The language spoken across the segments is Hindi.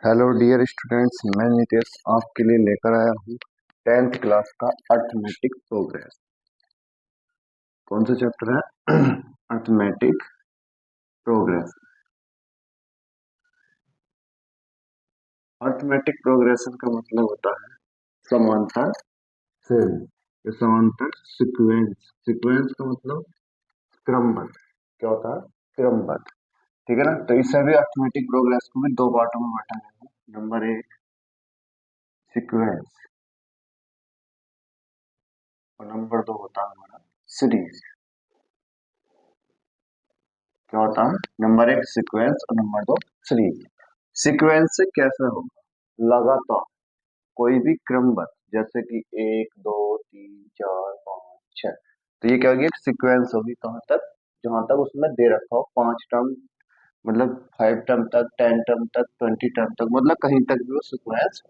हेलो डियर स्टूडेंट्स, मैं नितेश आपके लिए लेकर आया हूँ 10th क्लास का अर्थमेटिक प्रोग्रेस। कौन सा चैप्टर है? Arithmetic progress. अर्थमेटिक प्रोग्रेशन का मतलब होता है समांतर श्रेणी, ये समांतर सीक्वेंस। सीक्वेंस का मतलब क्रमबद्ध। क्या होता है? क्रमबद्ध। ठीक है ना। तो इस सभी अर्थमेटिक प्रोग्रेस को भी दो पार्टों में बांटा गया है। नंबर एक सीक्वेंस और नंबर दो होता है हमारा सीरीज। क्या होता है? नंबर एक सीक्वेंस और नंबर दो सीरीज। सीक्वेंस से कैसे होगा? लगातार कोई भी क्रमबद्ध, जैसे कि एक दो तीन चार पाँच छह। तो ये क्या होगी? एक सीक्वेंस होगी। कहाँ तक? जहां तक उसमें दे रखा हो 5 टर्म, मतलब 5 टर्म तक, 10 टर्म तक, 20 टर्म तक, मतलब कहीं तक भी वो सीक्वेंस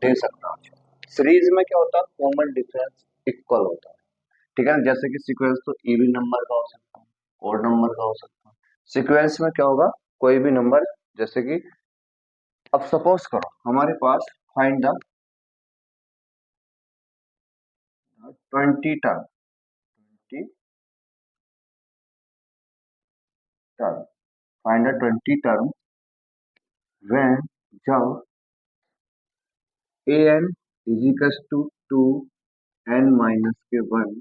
दे सकता है। सीरीज में क्या होता है? कॉमन डिफरेंस इक्वल होता है। ठीक है ना। जैसे कि सीक्वेंस तो इवन नंबर का हो सकता है, ओड नंबर का हो सकता है। सीक्वेंस में क्या होगा? कोई भी नंबर, जैसे कि अब सपोज करो हमारे पास find the 20 term. 20 term, find the 20 term when, जब A N is equal to N minus K 1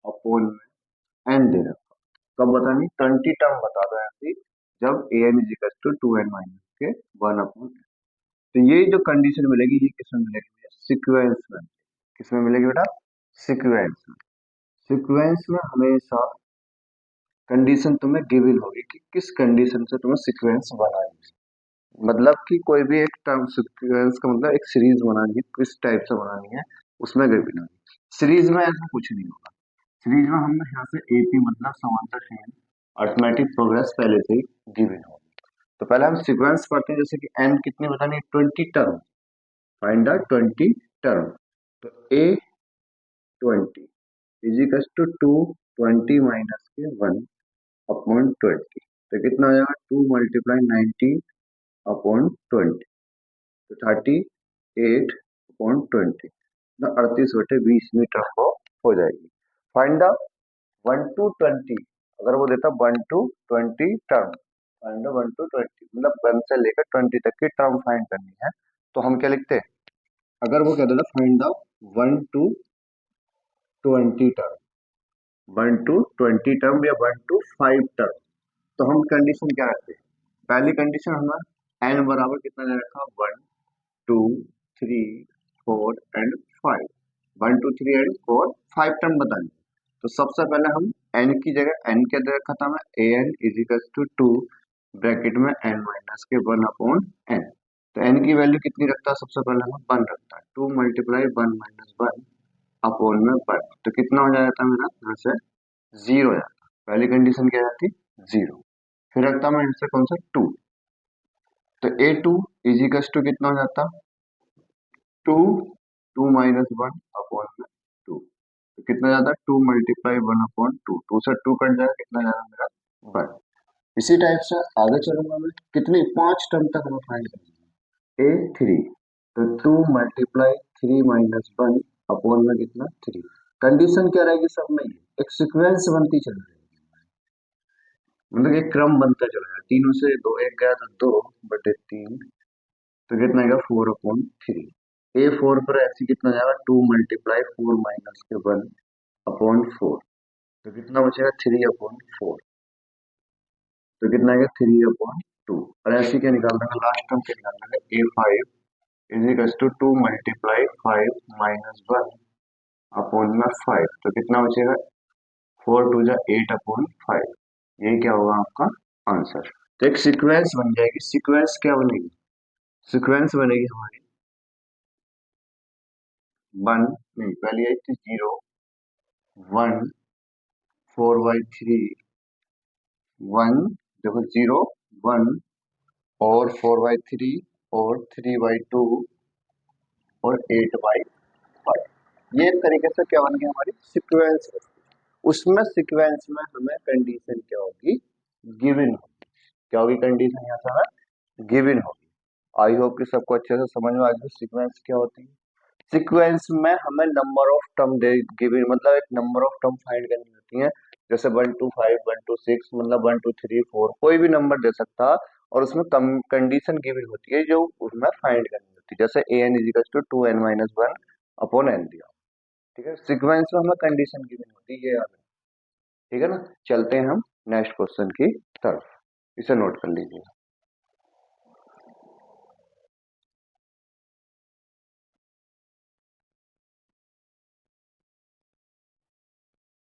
upon में एन दे रखा। कब बतानी? 20 टर्म बता दो ऐसी, जब A N is equal to N minus K 1 upon. तो ये जो कंडीशन मिलेगी, ये किसमें मिलेगी? सीक्वेंस में। किसमें मिलेगी बेटा? सीक्वेंस में। सीक्वेंस में हमेशा कंडीशन तुम्हें गिवन होगी कि किस कंडीशन से तुम्हें सीक्वेंस बनानी है। मतलब कि कोई भी एक टर्म, सीक्वेंस का मतलब एक सीरीज बनानी है, किस टाइप से बनानी है उसमें गिवन होगी। सीरीज में ऐसा कुछ नहीं होगा। सीरीज में हम यहाँ से एपी मतलब समांतर श्रेणी, अर्थमेटिक प्रोग्रेस पहले से ही गिवन होगी। तो पहले हम सीक्वेंस पढ़ते हैं। जैसे कि एन कितनी बतानी है? 20 टर्म। Find the 20 term. तो ए 20 equals to 20 minus K 1 upon 20। तो कितना हो जाएगा? 2 × 19 अपॉन 20, तो 38 अपॉन 20, 38/20 मीटर को हो जाएगी। Find the 1 to 20। अगर वो देता 1 to 20 term, find the 1 to 20 मतलब 1 से लेकर 20 तक की टर्म फाइंड करनी है। तो हम क्या लिखते हैं? अगर वो कहता था find the 1 to 20 term, 1 to 20 term या 1 to 5 टर्म, तो हम कंडीशन क्या रखते हैं? पहली कंडीशन हमारा एन बराबर कितना दे रखा? 1 2 3 4 एंड 5। 1 2 3 एंड 4 5 टर्म बतानी। तो सबसे पहले हम एन की जगह एन क्या दे रखा था? मैं A N equals to 2 bracket में N minus K 1 upon N. तो एन की वैल्यू कितनी रखता है? सबसे पहले हम 1 रखता है। 2 × 1 - 1 अपॉन में 1। तो कितना हो जाता है मेरा? यहाँ से 0 जाता। पहली कंडीशन क्या जाती? 0। फिर रखता मैं यहाँ से कौन सा? 2। तो ए टू इजिकल्स टू कितना हो जाता? 2 2 - 1 अपॉन में 2। तो कितना जाता है? 2 × 1 अपॉन 2। 2 से 2 कट जाएगा, कितना जाएगा मेरा? 1। इसी टाइप से आगे चलूंगा मैं। कितनी? 5 टर्म तक हमें फाइंड करना है। ए 3, तो 2 × 3 - 1 अपॉन में कितना? 3। कंडीशन क्या रहेगी सब में? एक सीक्वेंस बनती चल रही है, मतलब एक क्रम बनता चला है। तीनों से दो एक गया तो 2/3, तो कितना आएगा? 4/3। ए 4 पर ऐसे कितना जाएगा? 2 × 4 माइनस के 1 अपॉन 4। तो कितना बचेगा? 3/4। तो कितना आएगा? 3/2। और ऐसे क्या निकाल देंगे? लास्ट टर्म क्या निकाल देंगे? A5 इजिकल्स टू 2 × 5 - 1 अपॉन में 5। तो कितना बचेगा? 4 2 8/5। यही क्या होगा आपका आंसर। तो एक सीक्वेंस बन जाएगी। सीक्वेंस क्या बनेगी? सीक्वेंस बनेगी हमारी 1, नहीं पहले आई थी 0 1 4/3 1, देखो 0 1 और 4/3 और 3/2 और 8/5। ये एक तरीके से क्या बन गया? हमारी सीक्वेंस। उसमें सीक्वेंस में हमें कंडीशन क्या होगी? गिवन होगी। क्या होगी कंडीशन? यहाँ से हमें गिवन होगी। आई होप कि सबको अच्छे से समझ में आ गया सीक्वेंस क्या होती है। सीक्वेंस में हमें number of term they given, मतलब एक नंबर ऑफ टर्म फाइंड करनी होती है। जैसे 1 to 5, 1 to 6, मतलब 1 2 3 4 कोई भी नंबर दे सकता है, और उसमें कंडीशन गिवन होती है जो उसमें फाइंड करनी होती है। जैसे a N is equal to 2n - 1 upon n दिया। ठीक है, सीक्वेंस में हमें कंडीशन गिवन होती है, ये याद है। ठीक है ना, चलते हैं हम नेक्स्ट क्वेश्चन की तरफ, इसे नोट कर लीजिए।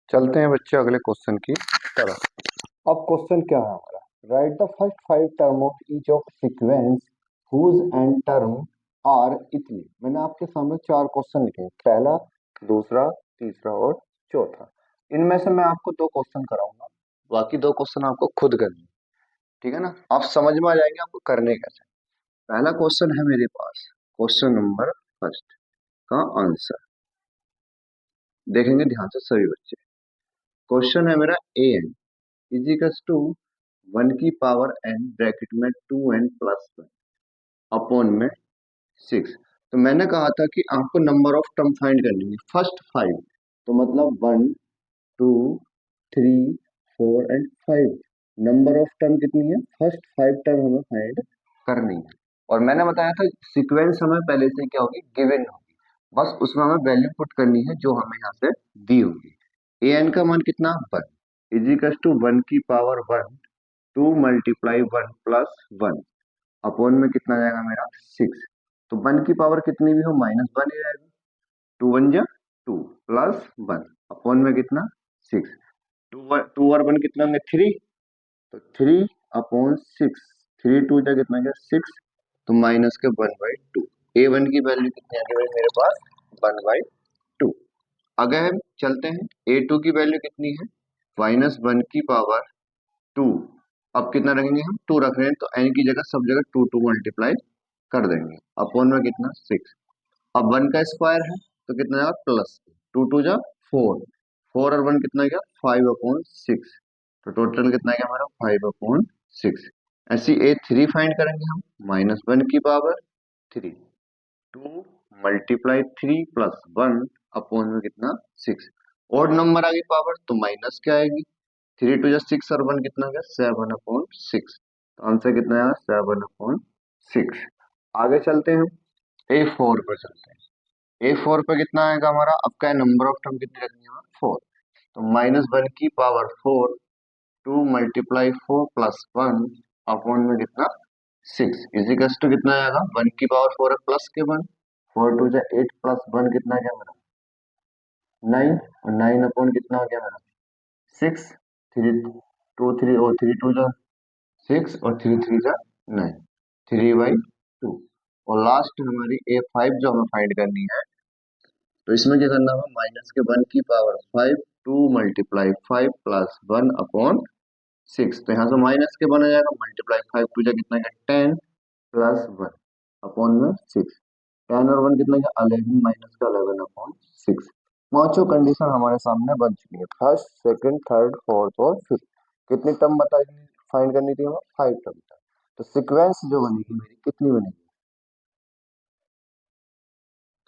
चलते हैं बच्चे अगले क्वेश्चन की तरफ। अब क्वेश्चन क्या है हमारा, write the first 5 term of each of sequence whose nth term are इतनी। मैंने आपके सामने 4 क्वेश्चन लिखे हैं, पहला, दूसरा, तीसरा और चौथा। इनमें से मैं आपको 2 क्वेश्चन कराऊंगा, बाकी 2 क्वेश्चन आपको खुद करने हैं। ठीक है ना, आप समझ में आ जाएंगे आपको करने कैसे। पहला क्वेश्चन है मेरे पास, क्वेश्चन नंबर फर्स्ट का आंसर देखेंगे ध्यान से सभी बच्चे। क्वेश्चन है मेरा ए एन इजिकल्स टू 1 की पावर n ब्रैकेट में 2n+1 अपॉन में 6। तो मैंने कहा था कि आपको नंबर ऑफ टर्म फाइंड करनी है, फर्स्ट 5, तो मतलब 1 2 3 4 एंड 5। नंबर ऑफ टर्म कितनी है, फर्स्ट 5 टर्म हमें फाइंड करनी है। और मैंने बताया था सीक्वेंस हमें पहले से क्या होगी, गिवन होगी, बस उसमें हमें वैल्यू पुट करनी है जो हमें यहाँ से दी होगी। ए एन का मान कितना, 1 इजिकल्स टू 1 की पावर 1 2 × 1 + 1 अपॉन में कितना जाएगा मेरा 6। तो 1 की पावर कितनी भी हो -1 ही रहेगा। 2 1 जा 2 +1 अपॉन में कितना 6। 2 और 1 कितना होंगे 3, तो 3/6। 3 2 जा कितना गया 6, तो माइनस के 1/2। A1 की वैल्यू कितनी आ गई भाई मेरे पास, 1/2। अगर हम चलते हैं A2 की वैल्यू कितनी है, -1 की पावर 2। अब कितना रखेंगे हम, 2 रख रहे हैं तो n की जगह सब जगह 2 2 मल्टीप्लाई कर देंगे, अपॉन में कितना 6। अब 1 का स्क्वायर है तो कितना जाएगा प्लस 2 2 जा 4, 4 और 1 कितना गया 5/6। तो टोटल कितना गया हमारा 5/6। ऐसी A3 फाइंड करेंगे हम, -1 की पावर 3 2 × 3 + 1 अपॉन में कितना 6। और नंबर आ गई पावर तो माइनस क्या आएगी, 3 2 जा 6 और 1 कितना गया 7/6। तो आंसर कितना आया 7/6। आगे चलते हैं, A4 पर चलते हैं। A4 पे कितना आएगा हमारा, अब क्या नंबर ऑफ टर्म कितनी रखनी है 4। तो -1 की पावर 4 2 × 4 + 1 अपॉन में कितना 6 इजिकल्स टू कितना आएगा, 1 की पावर 4 है प्लस के 1, 4 2 जा 8 + 1 कितना गया मेरा 9, और 9 अपॉन कितना हो गया मेरा 6। 3 2 3 और 3 2 जा 6 और 3 3 जा 9, 3/2। और लास्ट हमारी A5 जो हमें फाइंड करनी है, तो इसमें क्या करना होगा, -1 की पावर 5 2 × 5 + 1 तो यहाँ से माइनस के 1 आ जाएगा, मल्टीप्लाई 5 2 जा कितना गया 10 + 1 अपॉन में 6। 10 और 1 कितना गया 11 माइनस का 11/6। पांचों कंडीशन हमारे सामने बन चुकी है, फर्स्ट सेकंड थर्ड फोर्थ और फिफ्थ। कितनी टर्म बताई, फाइंड करनी थी हमें 5 टर्म। तो सीक्वेंस जो बनेगी मेरी कितनी बनेगी,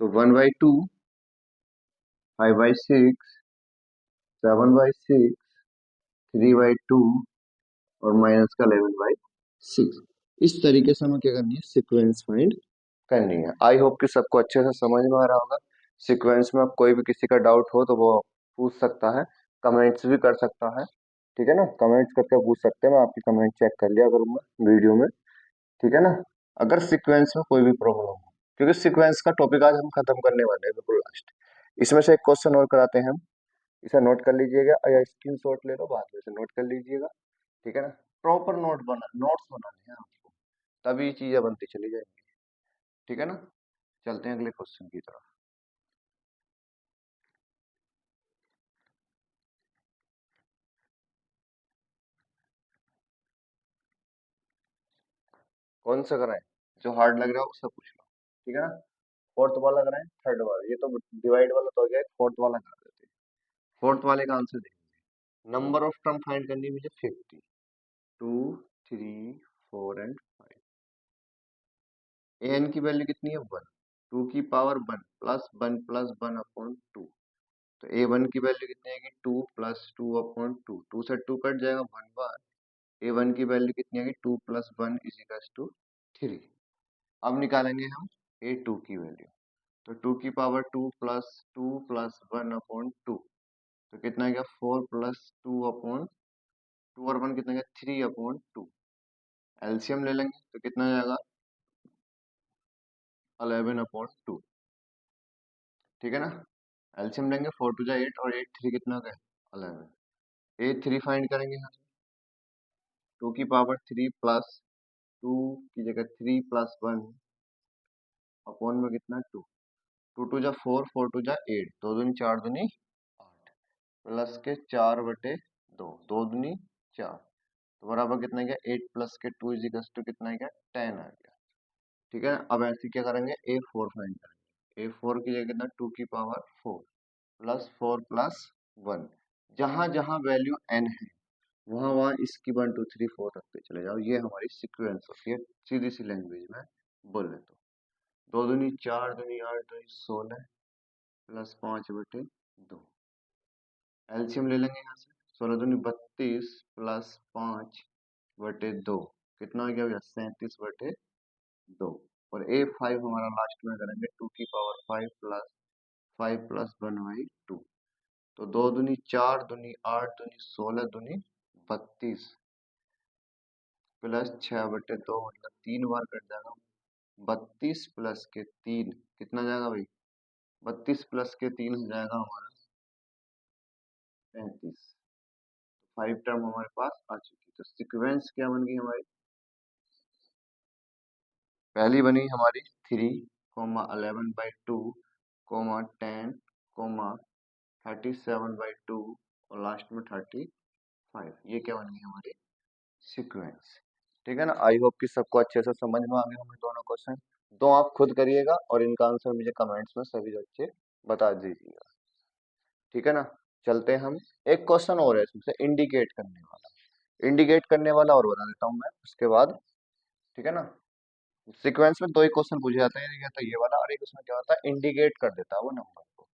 तो 1/2, 5/6, 7/6, 3/2 और माइनस का 11/6। इस तरीके से हमें क्या करनी है, सीक्वेंस फाइंड करनी है। आई होप कि सबको अच्छे से समझ में आ रहा होगा। सीक्वेंस में अब कोई भी किसी का डाउट हो तो वो पूछ सकता है, कमेंट्स भी कर सकता है। ठीक है ना, कमेंट्स करके पूछ सकते हैं, मैं आपकी कमेंट चेक कर लिया करूंगा वीडियो में। ठीक है ना, अगर सीक्वेंस में कोई भी प्रॉब्लम हो, क्योंकि सीक्वेंस का टॉपिक आज हम खत्म करने वाले हैं बिल्कुल लास्ट। इसमें से एक क्वेश्चन और कराते हैं हम, इसे नोट कर लीजिएगा या स्क्रीन शॉट ले लो, बाद में इसे नोट कर लीजिएगा। ठीक है ना, प्रॉपर नोट्स बनाने हैं आपको, तभी चीजें बनती चली जाएंगी। ठीक है ना, चलते हैं अगले क्वेश्चन की तरफ। कौन सा कराएं, जो हार्ड लग रहा है उससे पूछ लो। ठीक है ना, फोर्थ वाला कराएं, थर्ड वाला, ये तो डिवाइड वाला तो हो गया, फोर्थ वाला करा देते हैं। फोर्थ वाले का आंसर देखेंगे, नंबर ऑफ टर्म फाइंड करनी है मुझे 50, 2 3 4 एंड 5। ए एन की वैल्यू कितनी है 1, 2 की पावर 1 प्लस 1 अपॉन 2। तो ए वन की वैल्यू कितनी है कि 2 प्लस 2 अपॉन 2, 2 से 2 कट जाएगा 1 बार। ए वन की वैल्यू कितनी है कि 2 प्लस 1 इज इक्वल टू 3। अब निकालेंगे हम ए टू की वैल्यू। तो 2 की पावर 2 प्लस 1 अपॉन 2, तो कितना गया 4 प्लस 2 अपॉन 2 और 1 कितना गया 3 अपॉन 2। एलसीएम ले लेंगे तो कितना जाएगा 11 अपॉन 2। ठीक है ना। एलसीएम लेंगे 4 टू जा 8 और 8 3 कितना गया 11। ए थ्री फाइंड करेंगे यहाँ से। 2 की पावर 3 प्लस 2 की जगह 3 प्लस 1 अपॉन में कितना 2। 2 टू जा 4, 4 टू जा 8, 2 दूनी 4 दूनी 8 प्लस के 4 बटे 2, 2 दूनी 4, तो बराबर कितना गया 8 प्लस के 2 इज इक्वल टू कितना गया 10 आ गया। ठीक है। अब ऐसे क्या करेंगे ए फोर फाइंड करेंगे। ए फोर की जगह कितना 2 की पावर 4 प्लस 4 प्लस 1, जहां जहां वैल्यू n है वहां वहां इसकी 1 2 3 4 रखते चले जाओ। ये हमारी सीक्वेंस होती है सीधी सी लैंग्वेज में बोले तो। 2 दूनी 4 दूनी 8 दूनी 16 प्लस 5 बटे 2। एलसीएम ले लेंगे यहाँ से। 16 दूनी 32 प्लस 5 बटे 2 कितना हो गया भैया 37 बटे 2। और ए फाइव हमारा लास्ट में करेंगे 2 की पावर 5 प्लस 5 प्लस 1/2। तो 2 दूनी 4 दूनी 8 दूनी 16 दूनी 32 प्लस 6 बटे 2 मतलब 3 बार कट जाएगा। 32 प्लस के 3 कितना जाएगा भाई 32 प्लस के 3 हो जाएगा हमारा 35। 5 टर्म हमारे पास आ चुकी। तो सीक्वेंस क्या बन गई हमारी। पहली बनी हमारी 3, 11/2, 10, 37/2 और लास्ट में 35। ये क्या बन गई हमारी सीक्वेंस। ठीक है ना। आई होप कि सबको अच्छे से समझ में आ गए होंगे दोनों क्वेश्चन। दो आप खुद करिएगा और इनका आंसर मुझे कमेंट्स में सभी बच्चे बता दीजिएगा। ठीक है ना। चलते हैं हम। एक क्वेश्चन और है इसमें से इंडिकेट करने वाला। इंडिकेट करने वाला और बता देता हूँ मैं उसके बाद। ठीक है ना। सीक्वेंस में दो ही क्वेश्चन पूछे जाते हैं, या तो ये वाला और एक उसमें क्या होता है इंडिकेट कर देता है वो नंबर को।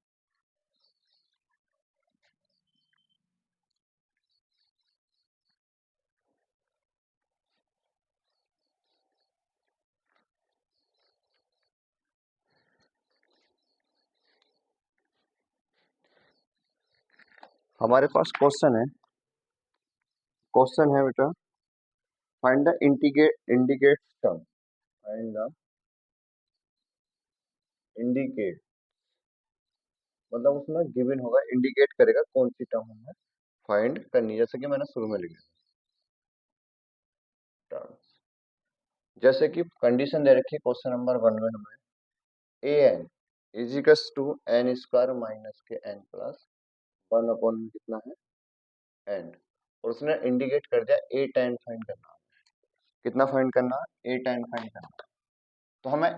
हमारे पास क्वेश्चन है बेटा find the indicate term. Find the indicate मतलब उसमें गिवन होगा इंडिकेट करेगा कौन सी टर्म हमें फाइंड करनी है। जैसे कि मैंने शुरू में लिखा टर्म, जैसे कि कंडीशन दे रखी है क्वेश्चन नंबर 1 में हमें a N is equals to n square minus k n plus 1 upon कितना है एन, और उसने इंडिकेट कर दिया ए टेन फाइंड करना। कितना फाइंड करना है ए टेन फाइंड करना। तो हमें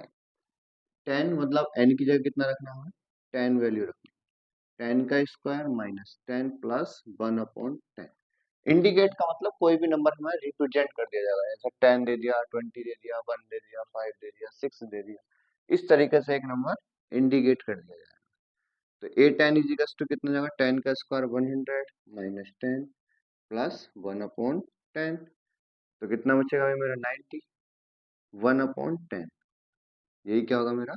10 मतलब एन की जगह कितना रखना है 10 वैल्यू रखनी। 10 का स्क्वायर माइनस 10 प्लस 1/10। इंडिकेट का मतलब कोई भी नंबर हमें रिप्रेजेंट कर दिया जाएगा। जैसे 10 दे दिया 20 दे दिया 1 दे दिया 5 दे दिया 6 दे दिया, इस तरीके से एक नंबर इंडिकेट कर दिया जाएगा। तो ए टेन इजिकल्स टू कितना जाएगा 10 का स्क्वायर 100 माइनस 10 प्लस 1/10। तो कितना बचेगा भाई मेरा 90। 1/10 यही क्या होगा मेरा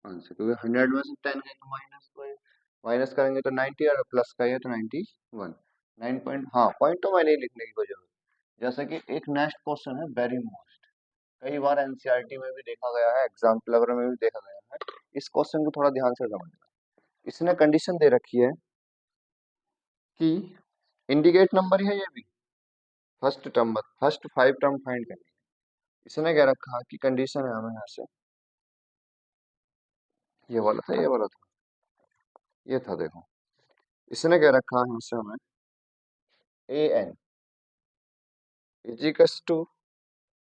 आंसर, क्योंकि 100 में से 10 है तो माइनस करेंगे तो 90 और प्लस का है तो 91। 9 पॉइंट, हाँ पॉइंट तो मैंने लिखने की कोई जरूरत। जैसे कि एक नेक्स्ट क्वेश्चन है वेरी मोस्ट, कई बार एनसीईआरटी में भी देखा गया है, एग्जाम वगैरह में भी देखा गया है। इस क्वेश्चन को थोड़ा ध्यान से समझना। इसने कंडीशन दे रखी है कि इंडिकेट नंबर है ये भी first term first 5 term find करनी है। इसने क्या रखा है कि कंडीशन है हमें यहाँ से ये वाला था ये वाला था ये था देखो। इसने क्या रखा है यहाँ से हमें ए एन इजिकल्स टू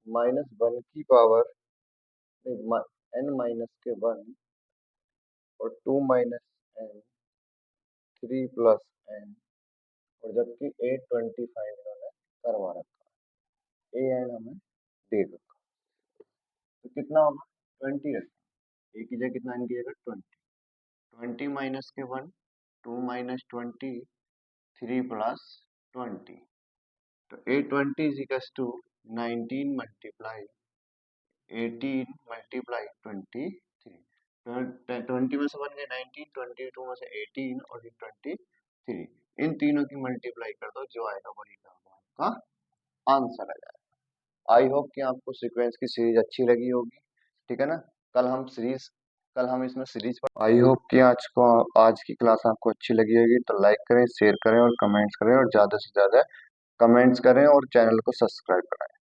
-1 की पावर एन माइनस के 1 और 2 माइनस एन 3 प्लस एन, और जबकि 825 इन्होंने करवा रखा। ए एन हमें दे रखा। तो कितना होगा 20 रखना, ए की जगह कितना, एन की जगह 20, 20 माइनस के 1, 2 माइनस 20, 3 प्लस 20, तो 820 is equal to 19 multiply 18 multiply 23, 20 में से बन गए 19, 22 में से 18 और 23, इन तीनों की मल्टीप्लाई कर दो, जो आएगा वही आपका आंसर आ जाएगा। आई होप कि आपको सीक्वेंस की सीरीज अच्छी लगी होगी, ठीक है ना। कल हम सीरीज कल हम इसमें सीरीज पर, आई होप कि आज की क्लास आपको अच्छी लगी होगी, तो लाइक करें, शेयर करें और कमेंट्स करें, और ज्यादा से ज्यादा कमेंट्स करें और चैनल को सब्सक्राइब करें।